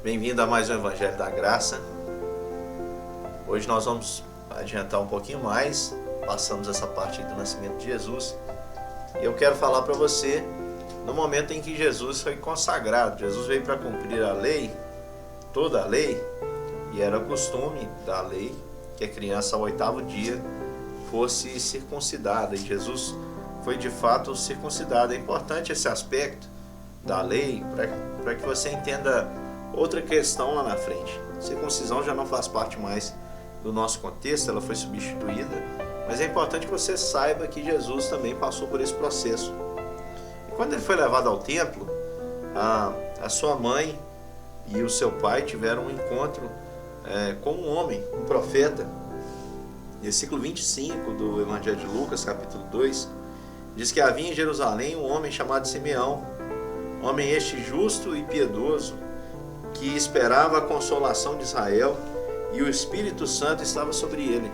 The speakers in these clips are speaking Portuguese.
Bem-vindo a mais um Evangelho da Graça. Hoje nós vamos adiantar um pouquinho mais, passamos essa parte do nascimento de Jesus. E eu quero falar para você no momento em que Jesus foi consagrado. Jesus veio para cumprir a lei, toda a lei, e era costume da lei que a criança ao 8º dia fosse circuncidada. E Jesus foi de fato circuncidado. É importante esse aspecto da lei para que você entenda outra questão lá na frente. Circuncisão já não faz parte mais do nosso contexto, ela foi substituída, mas é importante que você saiba que Jesus também passou por esse processo. E quando ele foi levado ao templo, a sua mãe e o seu pai tiveram um encontro com um homem, um profeta. Versículo 25 do Evangelho de Lucas, capítulo 2, diz que havia em Jerusalém um homem chamado Simeão, homem este justo e piedoso, que esperava a consolação de Israel, e o Espírito Santo estava sobre ele.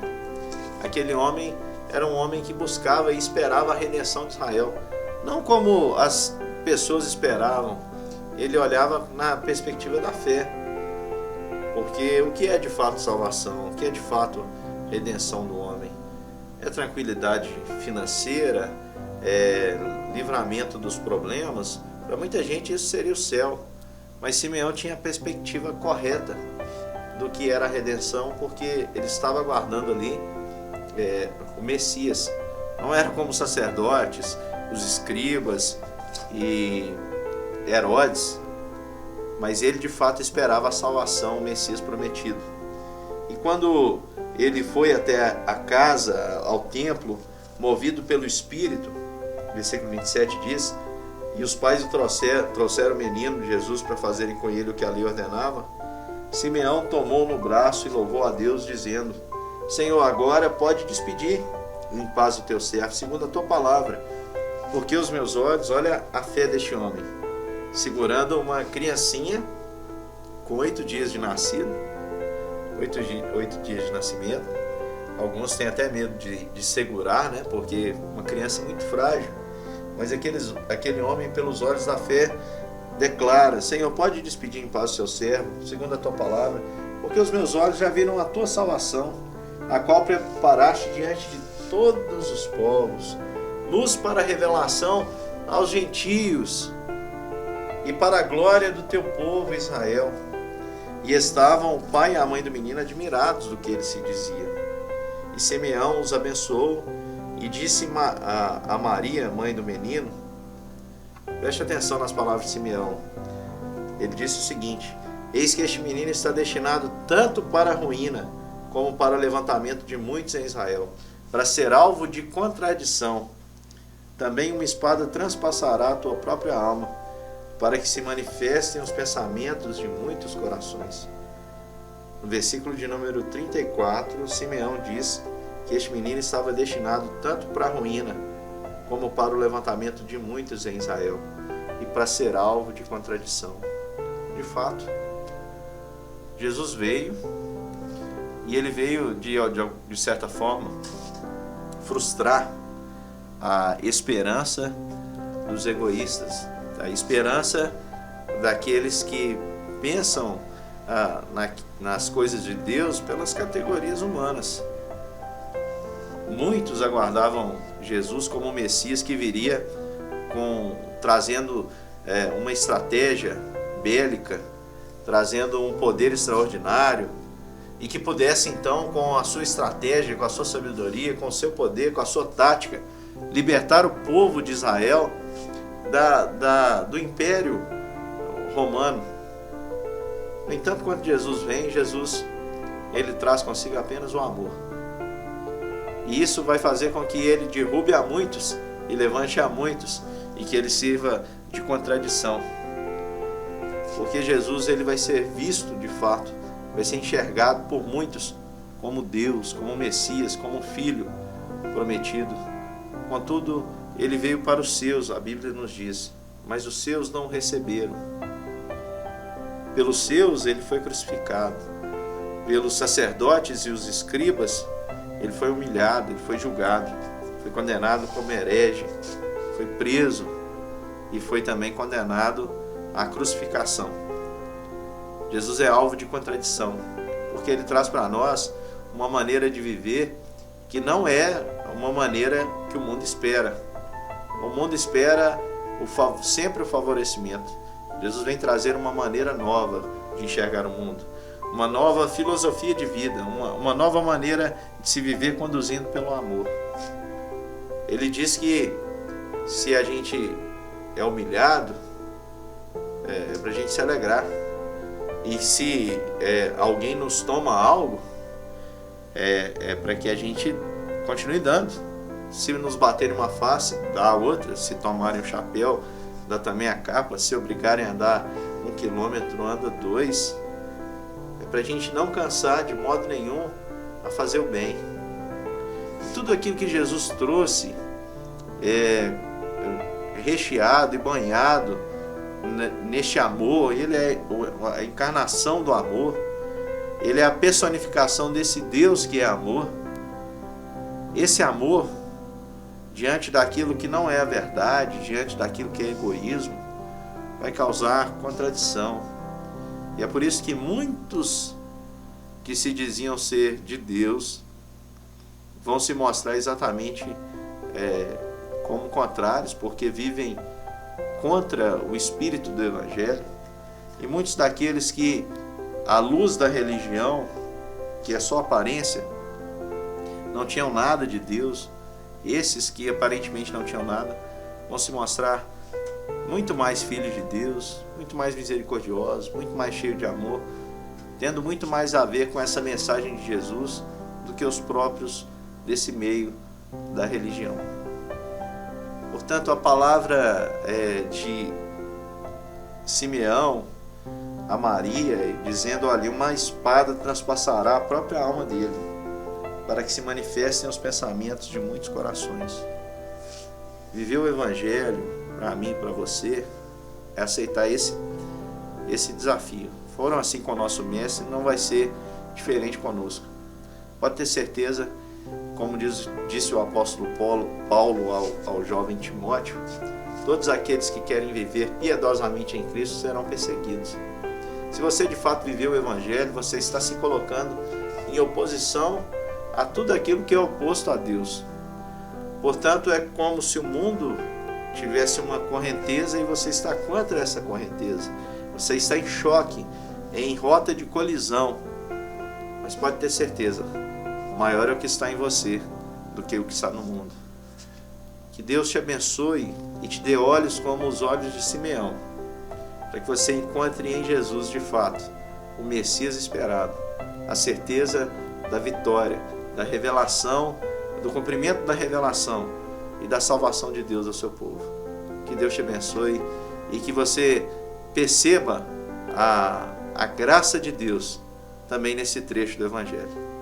Aquele homem era um homem que buscava e esperava a redenção de Israel, não como as pessoas esperavam. Ele olhava na perspectiva da fé, porque o que é de fato salvação, o que é de fato redenção do homem? É tranquilidade financeira, é livramento dos problemas. Para muita gente isso seria o céu. Mas Simeão tinha a perspectiva correta do que era a redenção, porque ele estava aguardando ali o Messias. Não era como os sacerdotes, os escribas e Herodes, mas ele de fato esperava a salvação, o Messias prometido. E quando ele foi até a casa, ao templo, movido pelo Espírito, versículo 27 diz: e os pais o trouxeram o menino de Jesus para fazerem com ele o que a lei ordenava. Simeão tomou no braço e louvou a Deus, dizendo: Senhor, agora pode despedir em paz o teu servo, segundo a tua palavra, porque os meus olhos, olha a fé deste homem, segurando uma criancinha com 8 dias de nascido, 8 dias de nascimento. Alguns têm até medo de segurar, né? Porque uma criança muito frágil. Mas aquele homem, pelos olhos da fé, declara: Senhor, pode despedir em paz o seu servo, segundo a tua palavra, porque os meus olhos já viram a tua salvação, a qual preparaste diante de todos os povos, luz para a revelação aos gentios e para a glória do teu povo Israel. E estavam o pai e a mãe do menino admirados do que ele se dizia. E Simeão os abençoou e disse a Maria, mãe do menino, preste atenção nas palavras de Simeão. Ele disse o seguinte: eis que este menino está destinado tanto para a ruína, como para o levantamento de muitos em Israel, para ser alvo de contradição. Também uma espada transpassará a tua própria alma, para que se manifestem os pensamentos de muitos corações. No versículo de número 34, Simeão diz que este menino estava destinado tanto para a ruína, como para o levantamento de muitos em Israel, e para ser alvo de contradição. De fato, Jesus veio, e ele veio, de certa forma, frustrar a esperança dos egoístas, a esperança daqueles que pensam nas coisas de Deus pelas categorias humanas. Muitos aguardavam Jesus como o Messias que viria trazendo uma estratégia bélica, trazendo um poder extraordinário, e que pudesse então, com a sua estratégia, com a sua sabedoria, com o seu poder, com a sua tática, libertar o povo de Israel do Império Romano. No entanto, quando Jesus vem, ele traz consigo apenas o amor. E isso vai fazer com que ele derrube a muitos e levante a muitos, e que ele sirva de contradição. Porque Jesus, ele vai ser visto de fato, vai ser enxergado por muitos como Deus, como Messias, como Filho prometido. Contudo, ele veio para os seus, a Bíblia nos diz, mas os seus não o receberam. Pelos seus ele foi crucificado, pelos sacerdotes e os escribas ele foi humilhado, ele foi julgado, foi condenado como herege, foi preso e foi também condenado à crucificação. Jesus é alvo de contradição, porque ele traz para nós uma maneira de viver que não é uma maneira que o mundo espera. O mundo espera sempre o favorecimento. Jesus vem trazer uma maneira nova de enxergar o mundo, uma nova filosofia de vida, uma nova maneira de se viver conduzindo pelo amor. Ele diz que se a gente é humilhado, é para a gente se alegrar. E se alguém nos toma algo, é para que a gente continue dando. Se nos baterem uma face, dá a outra. Se tomarem o chapéu, dá também a capa. Se obrigarem a andar 1 quilômetro, anda 2. É para a gente não cansar de modo nenhum a fazer o bem. Tudo aquilo que Jesus trouxe é recheado e banhado neste amor. Ele é a encarnação do amor. Ele é a personificação desse Deus que é amor. Esse amor, diante daquilo que não é a verdade, diante daquilo que é egoísmo, vai causar contradição. E é por isso que muitos que se diziam ser de Deus vão se mostrar exatamente como contrários, porque vivem contra o espírito do Evangelho. E muitos daqueles que, à luz da religião, que é só aparência, não tinham nada de Deus, esses que aparentemente não tinham nada, vão se mostrar muito mais filhos de Deus, muito mais misericordiosos, muito mais cheios de amor, tendo muito mais a ver com essa mensagem de Jesus do que os próprios desse meio da religião. Portanto, a palavra de Simeão a Maria, dizendo ali, uma espada transpassará a própria alma dele, para que se manifestem os pensamentos de muitos corações. Viver o Evangelho, para mim e para você, é aceitar esse desafio. Foram assim com o nosso mestre, não vai ser diferente conosco. Pode ter certeza, como disse o apóstolo Paulo ao jovem Timóteo, todos aqueles que querem viver piedosamente em Cristo serão perseguidos. Se você de fato viveu o Evangelho, você está se colocando em oposição a tudo aquilo que é oposto a Deus. Portanto, é como se o mundo tivesse uma correnteza e você está contra essa correnteza. Você está em choque, em rota de colisão. Mas pode ter certeza, maior é o que está em você do que o que está no mundo. Que Deus te abençoe e te dê olhos como os olhos de Simeão, para que você encontre em Jesus de fato o Messias esperado, a certeza da vitória, da revelação, do cumprimento da revelação e da salvação de Deus ao seu povo. Que Deus te abençoe e que você perceba a graça de Deus também nesse trecho do Evangelho.